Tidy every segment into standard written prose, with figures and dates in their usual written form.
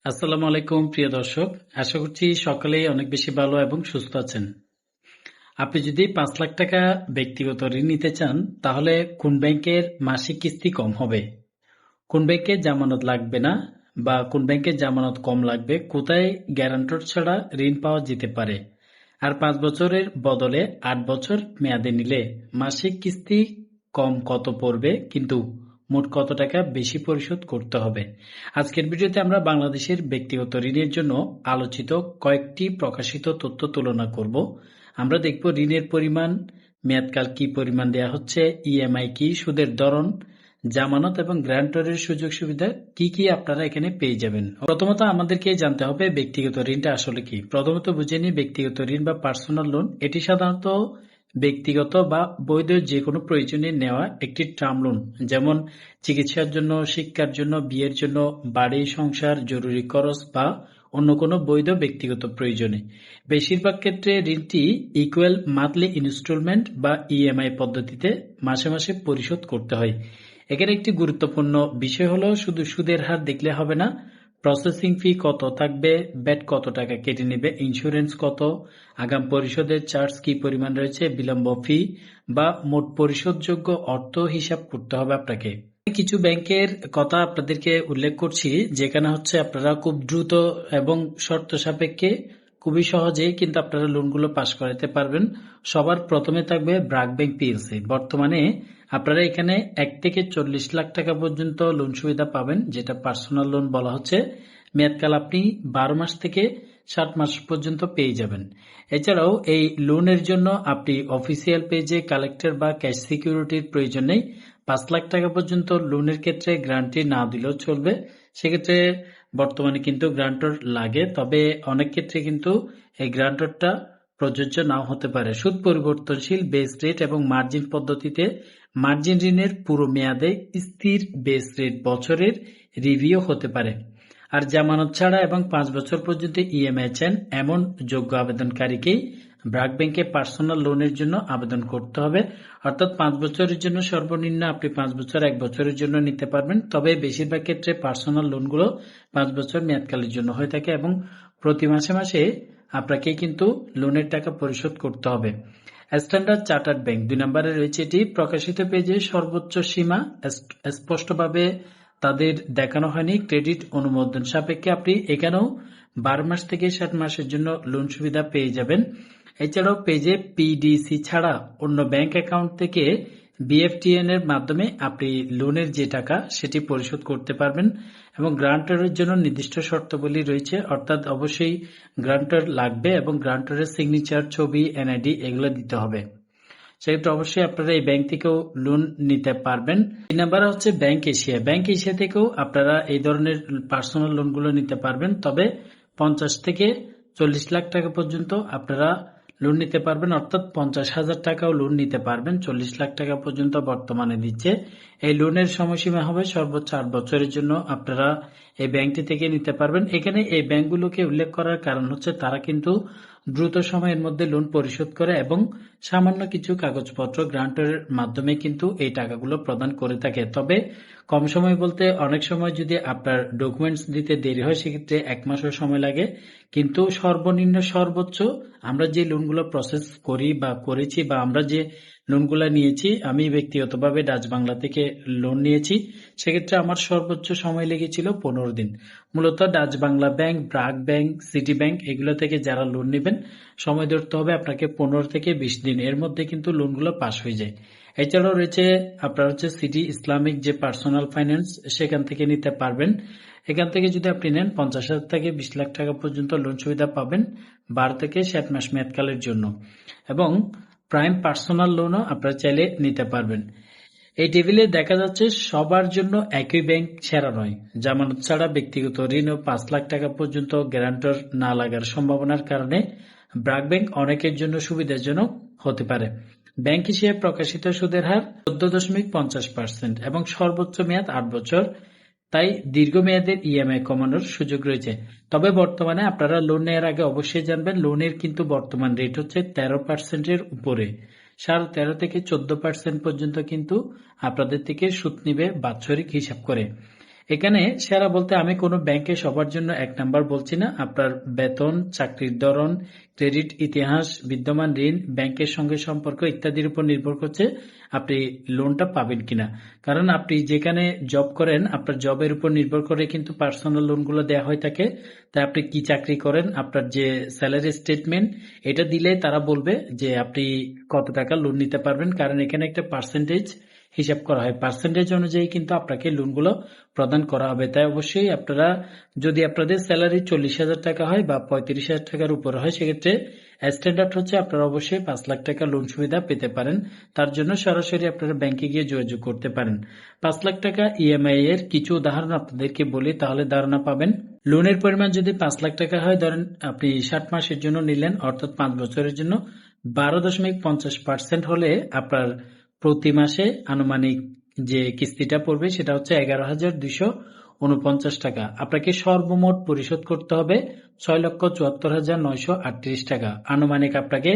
আসসালামু আলাইকুম প্রিয় দর্শক, আশা করছি সকলেই অনেক বেশি ভালো এবং সুস্থ আছেন। আপনি যদি ৫ লাখ টাকা ব্যক্তিগত ঋণ নিতে চান তাহলে কোন ব্যাংকের মাসিক কিস্তি কম হবে, কোন ব্যাংকের জামানত লাগবে না বা কোন ব্যাংকের জামানত কম লাগবে, কোথায় গ্যারান্টর ছাড়া ঋণ পাওয়া যেতে পারে, আর ৫ বছরের বদলে ৮ বছর মেয়াদে নিলে মাসিক কিস্তি কম কত পড়বে, কিন্তু মোট কত টাকা বেশি পরিশোধ করতে হবে। আজকের ভিডিওতে আমরা বাংলাদেশের ব্যক্তিগত ঋণের জন্য আলোচিত কয়েকটি প্রকাশিত তথ্য তুলনা করব। আমরা দেখব ঋণের পরিমাণ, মেয়াদকাল কি পরিমাণ দেয়া হচ্ছে, ইএমআই কি, সুদের ধরন, জামানত এবং গ্যারান্টরের সুযোগ সুবিধা কি কি আপনারা এখানে পেয়ে যাবেন। প্রথমত আমাদেরকে জানতে হবে ব্যক্তিগত ঋণটা আসলে কি। প্রথমত বুঝে নিই ব্যক্তিগত ঋণ বা পার্সোনাল লোন, এটি সাধারণত ব্যক্তিগত বা বৈধ যে কোনো প্রয়োজনে নেওয়া একটি টার্ম লোন, যেমন চিকিৎসার জন্য, শিক্ষার জন্য, বিয়ের জন্য, বাড়ি সংসার, জরুরি খরচ বা অন্য কোনো বৈধ ব্যক্তিগত প্রয়োজনে। বেশিরভাগ ক্ষেত্রে ঋণটি ইকুয়াল মান্থলি ইনস্টলমেন্ট বা ইএমআই পদ্ধতিতে মাসে মাসে পরিশোধ করতে হয়। এখানে একটি গুরুত্বপূর্ণ বিষয় হলো শুধু সুদের হার দেখলে হবে না, প্রসেসিং ফি কত থাকবে, ব্যাট কত টাকা কেটে নেবে, ইন্স্যুরেন্স কত, আগাম পরিশোধের চার্জ কি পরিমাণ রয়েছে, বিলম্ব ফি বা মোট পরিশোধযোগ্য অর্থ হিসাব করতে হবে আপনাকে। কিছু ব্যাংকের কথা আপনাদেরকে উল্লেখ করছি যেখানে হচ্ছে আপনারা খুব দ্রুত এবং শর্ত সাপেক্ষে খুবই সহজে কিন্তু আপনারা লোনগুলো পাস করাতে পারবেন। সবার প্রথমে থাকবে ব্র্যাক ব্যাংক পিএলসি। বর্তমানে আপনারা এখানে ১ থেকে ৪০ লাখ টাকা পর্যন্ত লোন সুবিধা পাবেন, যেটা পার্সোনাল লোন বলা হচ্ছে। মেয়াদকাল আপনি ১২ মাস থেকে ৬০ মাস পর্যন্ত পেয়ে যাবেন। এছাড়াও এই লোনের জন্য আপনি অফিসিয়াল পেজে কালেক্টর বা ক্যাশ সিকিউরিটির প্রয়োজন নেই। ৫ লাখ টাকা পর্যন্ত লোনের ক্ষেত্রে গ্যারান্টি না দিলেও চলবে। সেক্ষেত্রে বর্তমানে কিন্তু গ্যারান্টর লাগে, তবে অনেক ক্ষেত্রে কিন্তু এই গ্যারান্টরটা প্রযোজ্য নাও হতে পারে। সুদ পরিবর্তনশীল, বেস রেট এবং মার্জিন পদ্ধতিতে মার্জিন ঋণের পুরো মেয়াদে স্থির বেস রেট বছরের রিভিউ হতে পারে। আর জামানত ছাড়া এবং ৫ বছর পর্যন্ত ইএমআই চান এমন যোগ্য আবেদনকারীকেই ব্র্যাক ব্যাংকে পার্সোনাল লোনের জন্য আবেদন করতে হবে। অর্থাৎ ৫ বছরের জন্য সর্বনিম্ন আপনি ৫ বছর ১ বছরের জন্য নিতে পারবেন, তবে বেশিরভাগ ক্ষেত্রে পার্সোনাল লোনগুলো ৫ বছর মেয়াদকালের জন্য হয়ে থাকে এবং প্রতি মাসে মাসে আপনাকে কিন্তু লোনের টাকা পরিশোধ করতে হবে। স্ট্যান্ডার্ড চার্টার্ড ব্যাংক ২ নম্বরে রয়েছে এটি। প্রকাশিত পেজে সর্বোচ্চ সীমা স্পষ্টভাবে তাদের দেখানো হয়নি। ক্রেডিট অনুমোদন সাপেক্ষে আপনি এখানেও ১২ মাস থেকে ৬০ মাসের জন্য লোন সুবিধা পেয়ে যাবেন। এছাড়াও পেজে পিডিসি ছাড়া অন্য ব্যাংক অ্যাকাউন্ট থেকে বিএফটিএন এর মাধ্যমে আপনি লোনের যে টাকা সেটি পরিশোধ করতে পারবেন এবং গ্রান্টরের জন্য নির্দিষ্ট শর্তাবলী রয়েছে, অর্থাৎ অবশ্যই গ্রান্টর লাগবে এবং গ্রান্টরের সিগনেচার, ছবি, এনআইডি এগুলো দিতে হবে। সেক্ষেত্রে অবশ্যই আপনারা এই ব্যাংক থেকেও লোন নিতে পারবেন। ৩ নাম্বার হচ্ছে ব্যাংক এশিয়া। ব্যাংক এশিয়া থেকেও আপনারা এই ধরনের পার্সোনাল লোনগুলো নিতে পারবেন, তবে ৫০ থেকে ৪০ লাখ টাকা পর্যন্ত আপনারা লোন নিতে পারবেন, অর্থাৎ ৫০,০০০ টাকাও লোন নিতে পারবেন। ৪০ লাখ টাকা পর্যন্ত বর্তমানে দিচ্ছে। এই লোনের সময়সীমা হবে সর্বোচ্চ ৮ বছরের জন্য আপনারা এই ব্যাংকটি থেকে নিতে পারবেন। এখানে এই ব্যাংকগুলোকে উল্লেখ করার কারণ হচ্ছে তারা কিন্তু দ্রুত সময়ের মধ্যে লোন পরিশোধ করে এবং সামান্য কিছু কাগজপত্র গ্রান্টের মাধ্যমে কিন্তু এই টাকাগুলো প্রদান করে থাকে। তবে কম সময় বলতে অনেক সময় যদি আপনার ডকুমেন্টস দিতে দেরি হয় সেক্ষেত্রে ১ মাসও সময় লাগে, কিন্তু সর্বনিম্ন সর্বোচ্চ আমরা যে লোনগুলো প্রসেস করি বা করেছি বা আমরা যে লোনগুলো নিয়েছি, আমি ব্যক্তিগতভাবে ডাচ বাংলা থেকে লোন নিয়েছি, সেক্ষেত্রে আমার সর্বোচ্চ সময় লেগেছিল ১৫ দিন। মূলত Dutch Bangla bank, BRAC bank, city bank এগুলো থেকে যারা লোন নেবেন সময় ধরতে হবে আপনাকে ১৫ থেকে ২০ দিন, এর মধ্যে কিন্তু লোনগুলো পাস হয়ে যায়। এছাড়াও রয়েছে আপনার হচ্ছে সিটি ইসলামিক যে পার্সোনাল ফাইন্যান্স, সেখান থেকে নিতে পারবেন। এখান থেকে যদি আপনি নেন ৫০,০০০ থেকে ২০ লাখ টাকা পর্যন্ত লোন সুবিধা পাবেন ১২ থেকে ৬০ মাস মেয়াদকালের জন্য, এবং প্রাইম পার্সোনাল লোনও আপনারা চাইলে নিতে পারবেন। এই টেবিলে দেখা যাচ্ছে সবার জন্য একই ব্যাংক সেরা নয়। জামানত ছাড়া ব্যক্তিগত ঋণ ও ৫ লাখ টাকা পর্যন্ত গ্যারান্টর না লাগার সম্ভাবনার কারণে ব্র্যাক ব্যাংক অনেকের জন্য সুবিধাজনক হতে পারে। ব্যাংক হিসেবে প্রকাশিত সুদের হার ১৪.৫০% এবং সর্বোচ্চ মেয়াদ ৮ বছর, তাই দীর্ঘমেয়াদের ইএমআই কমানোর সুযোগ রয়েছে। তবে বর্তমানে আপনারা লোন নেওয়ার আগে অবশ্যই জানবেন লোনের কিন্তু বর্তমান রেট হচ্ছে ১৩%-এর উপরে। ১৩.৫ থেকে ১৪% পর্যন্ত কিন্তু আপনাদের থেকে সুদ নিবে বাৎসরিক হিসাব করে। এখানে সেরা বলতে আমি কোনো ব্যাংকে সবার জন্য এক নাম্বার বলছি না। আপনার বেতন, চাকরির ধরন, ক্রেডিট ইতিহাস, বিদ্যমান ঋণ, ব্যাংকের সঙ্গে সম্পর্ক ইত্যাদির উপর নির্ভর করছে আপনি লোনটা পাবেন কিনা। কারণ আপনি যেখানে জব করেন আপনার জবের উপর নির্ভর করে কিন্তু পার্সোনাল লোনগুলো দেওয়া হয়ে থাকে। তাই আপনি কি চাকরি করেন, আপনার যে স্যালারি স্টেটমেন্ট এটা দিলে তারা বলবে যে আপনি কত টাকা লোন নিতে পারবেন। কারণ এখানে একটা পার্সেন্টেজ হিসাব করা হয়, পার্সেন্টেজ অনুযায়ী কিন্তু আপনাকে লোনগুলো প্রদান করা হবে। তাই অবশ্যই আপনারা যদি আপনাদের স্যালারি 40,000 টাকা হয় বা 35,000 টাকার উপরে হয় সেক্ষেত্রে স্ট্যান্ডার্ড হচ্ছে আপনারা অবশ্যই 5 লাখ টাকা লোন সুবিধা পেতে পারেন। তার জন্য সরাসরি আপনারা ব্যাংকে গিয়ে যোগাযোগ করতে পারেন। 5 লাখ টাকা ইএমআই এর কিছু উদাহরণ আপনাদেরকে বলি, তাহলে ধারণা পাবেন। লোনের পরিমাণ যদি 5 লাখ টাকা হয়, ধরেন আপনি 60 মাসের জন্য নিলেন, অর্থাৎ 5 বছরের জন্য 12.50% হলে আপনার প্রতি মাসে আনুমানিক যে কিস্তিটা পড়বে সেটা হচ্ছে 11,249 টাকা। আপনাকে সর্বমোট পরিশোধ করতে হবে 6,74,938 টাকা। আনুমানিক আপনাকে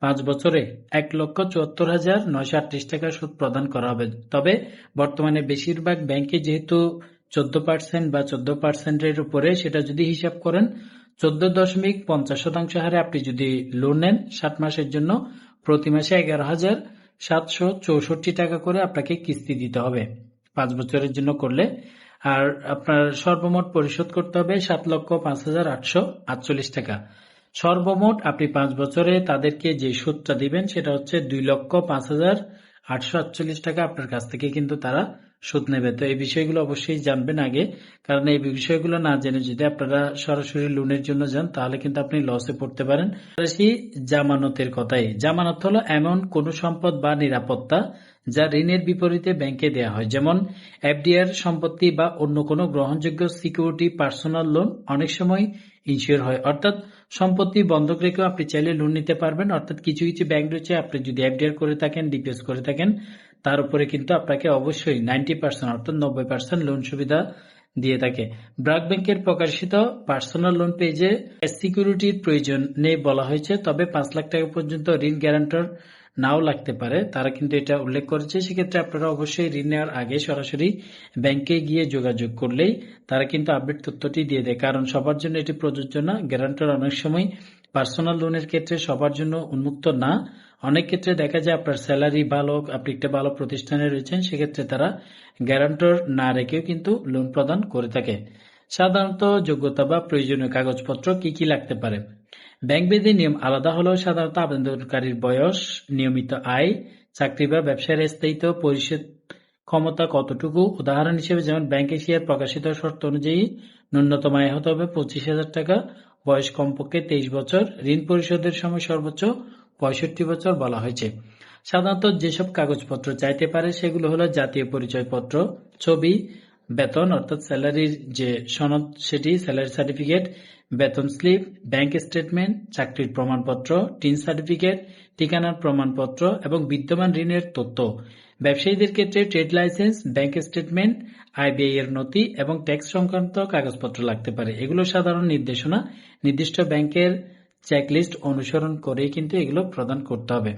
5 বছরে 1,74,938 টাকা সুদ প্রদান করা হবে। তবে বর্তমানে বেশিরভাগ ব্যাংকে যেহেতু 14% বা 14% উপরে, সেটা যদি হিসাব করেন 14.50% হারে আপনি যদি লোন নেন 60 মাসের জন্য প্রতি মাসে 11,764 টাকা করে আপনাকে কিস্তি দিতে হবে 5 বছরের জন্য করলে। আর আপনার সর্বমোট পরিশোধ করতে হবে 7,05,848 টাকা। সর্বমোট আপনি 5 বছরে তাদেরকে যে সুদটা দিবেন সেটা হচ্ছে 2,05,848 টাকা আপনার কাছ থেকে কিন্তু তারা সুদ নেবে। তো এই বিষয়গুলো অবশ্যই জানবেন আগে, কারণ এই বিষয়গুলো না জেনে যদি আপনারা সরাসরি লোনের জন্য যান তাহলে কিন্তু আপনি লসে পড়তে পারেন। আসি জামানতের কথাই। জামানত হলো এমন কোন সম্পদ বা নিরাপত্তা যা ঋণের বিপরীতে ব্যাংকে দেয়া হয়, যেমন এফডিআর, সম্পত্তি বা অন্য কোনো গ্রহণযোগ্য সিকিউরিটি। পার্সোনাল লোন অনেক সময় ইনসিওর হয়, অর্থাৎ সম্পত্তি বন্ধক রেখেও আপনি চাইলে লোন নিতে পারবেন। অর্থাৎ কিছু কিছু ব্যাংক রয়েছে আপনি যদি এফডিআর করে থাকেন, ডিপিএস করে থাকেন, তার উপরে কিন্তু আপনাকে অবশ্যই 90% অর্থাৎ 90% লোন সুবিধা দিয়ে থাকে। ব্র্যাক ব্যাংকের প্রকাশিত পার্সোনাল লোন পেজে সিকিউরিটির প্রয়োজন নেই বলা হয়েছে, তবে 5 লাখ টাকা পর্যন্ত ঋণ গ্যারান্টর নাও লাগতে পারে, তারা কিন্তু এটা উল্লেখ করেছে। সেক্ষেত্রে আপনারা অবশ্যই ঋণ নেওয়ার আগে সরাসরি ব্যাংকে গিয়ে যোগাযোগ করলেই তারা কিন্তু আপডেট তথ্যটি দিয়ে দেয়। কারণ সবার জন্য এটি প্রযোজ্য না। গ্যারান্টর অনেক সময় পার্সোনাল লোনের ক্ষেত্রে সবার জন্য উন্মুক্ত না। অনেক ক্ষেত্রে দেখা যায় আপনার স্যালারি ভালো, আপনি একটা ভালো প্রতিষ্ঠানে রয়েছেন, সেক্ষেত্রে তারা গ্যারান্টর না রেখেও কিন্তু লোন প্রদান করে থাকে। সাধারণত যোগ্যতা বা প্রয়োজনীয় কাগজপত্র কি কি লাগতে পারে। ব্যাংক ভেদে নিয়ম আলাদা হলেও সাধারণত আবেদনকারীর বয়স, নিয়মিত আয়, চাকরি বা ব্যবসার স্থায়িত্ব, পরিশোধ ক্ষমতা কতটুকু। উদাহরণ হিসেবে যেমন ব্যাংক এশিয়ার প্রকাশিত শর্ত অনুযায়ী ন্যূনতম আয় হতে হবে 25,000 টাকা, বয়স কমপক্ষে 23 বছর, ঋণ পরিশোধের সময় সর্বোচ্চ 65 বছর বলা হয়েছে। সাধারণত যেসব কাগজপত্র চাইতে পারে সেগুলো হলো জাতীয় পরিচয়পত্র, ছবি, বেতন অর্থাৎ স্যালারির যে সনদ সেটি, স্যালারি সার্টিফিকেট, বেতন স্লিপ, ব্যাংক স্টেটমেন্ট, চাকরির প্রমাণপত্র, টিন সার্টিফিকেট, ঠিকানার প্রমাণপত্র এবং বিদ্যমান ঋণের তথ্য। ব্যবসায়ীদের ক্ষেত্রে ট্রেড লাইসেন্স, ব্যাংক স্টেটমেন্ট, আয় ব্যয়ের নথি এবং ট্যাক্স সংক্রান্ত কাগজপত্র লাগতে পারে। এগুলো সাধারণ নির্দেশনা, নির্দিষ্ট ব্যাংকের চেকলিস্ট অনুসরণ করেই কিন্তু এগুলো প্রদান করতে হবে।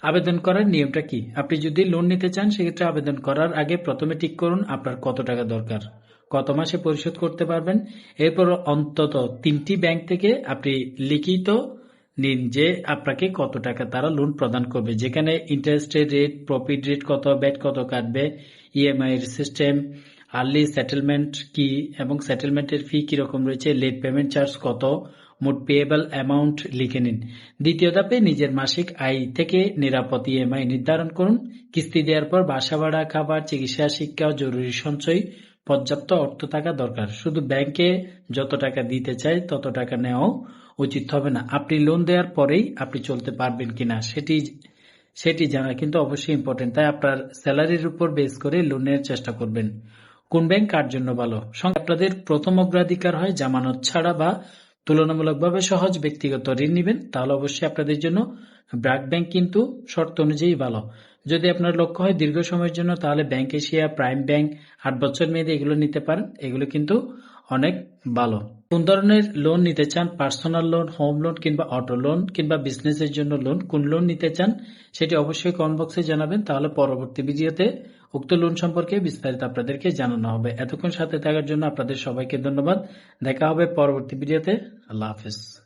আবেদন করার নিয়মটা কি। আপনি যদি লোন নিতে চান সেক্ষেত্রে আবেদন করার আগে প্রথমে ঠিক করুন আপনার কত টাকা দরকার, কত মাসে পরিশোধ করতে পারবেন। এরপর অন্তত 3টি ব্যাংক থেকে আপনি লিখিত নিন যে আপনাকে কত টাকা তারা লোন প্রদান করবে, যেখানে ইন্টারেস্ট রেট, প্রফিট রেট কত, ব্যাট কত কাটবে, ইএমআই এর সিস্টেম, আর্লি সেটেলমেন্ট কি এবং সেটেলমেন্টের ফি কিরকম রয়েছে, লেট পেমেন্ট চার্জ কত, মোট পেয়েবল অ্যামাউন্ট লিখে নিন। দ্বিতীয় ধাপে নিজের মাসিক আয় থেকে নিরাপদ ইএমআই নির্ধারণ করুন। কিস্তি দেওয়ার পর বাসা ভাড়া, খাবার, চিকিৎসা, শিক্ষা ও জরুরি সঞ্চয় পর্যাপ্ত অর্থ থাকা দরকার। শুধু ব্যাংকে যত টাকা দিতে চায় তত টাকা নেওয়াও উচিত হবে না। আপনি লোন দেওয়ার পরেই আপনি চলতে পারবেন কিনা সেটি জানা কিন্তু অবশ্যই ইম্পর্টেন্ট। তাই আপনার স্যালারির উপর বেস করে লোন নেওয়ার চেষ্টা করবেন। কোন ব্যাংক কার জন্য ভালো। আপনাদের প্রথম অগ্রাধিকার হয় জামানত ছাড়া বা তুলনামূলকভাবে সহজ ব্যক্তিগত ঋণ নেবেন, তাহলে অবশ্যই আপনাদের জন্য ব্র্যাক ব্যাংক কিন্তু শর্ত অনুযায়ী ভালো। যদি আপনার লক্ষ্য হয় দীর্ঘ সময়ের জন্য তাহলে ব্যাংক এশিয়া, প্রাইম ব্যাংক, 8 বছর মেয়াদে এগুলো নিতে পারেন। এগুলো কিন্তু অনেক ভালো। কোন ধরনের লোন নিতে চান, পার্সোনাল লোন, হোম লোন কিংবা অটো লোন কিংবা বিজনেসের জন্য লোন, কোন লোন নিতে চান সেটি অবশ্যই কমেন্ট বক্সে জানাবেন, তাহলে পরবর্তী ভিডিওতে উক্ত লোন সম্পর্কে বিস্তারিত আপনাদেরকে জানানো হবে। এতক্ষণ সাথে থাকার জন্য আপনাদের সবাইকে ধন্যবাদ। দেখা হবে পরবর্তী ভিডিওতে। আল্লাহ হাফেজ।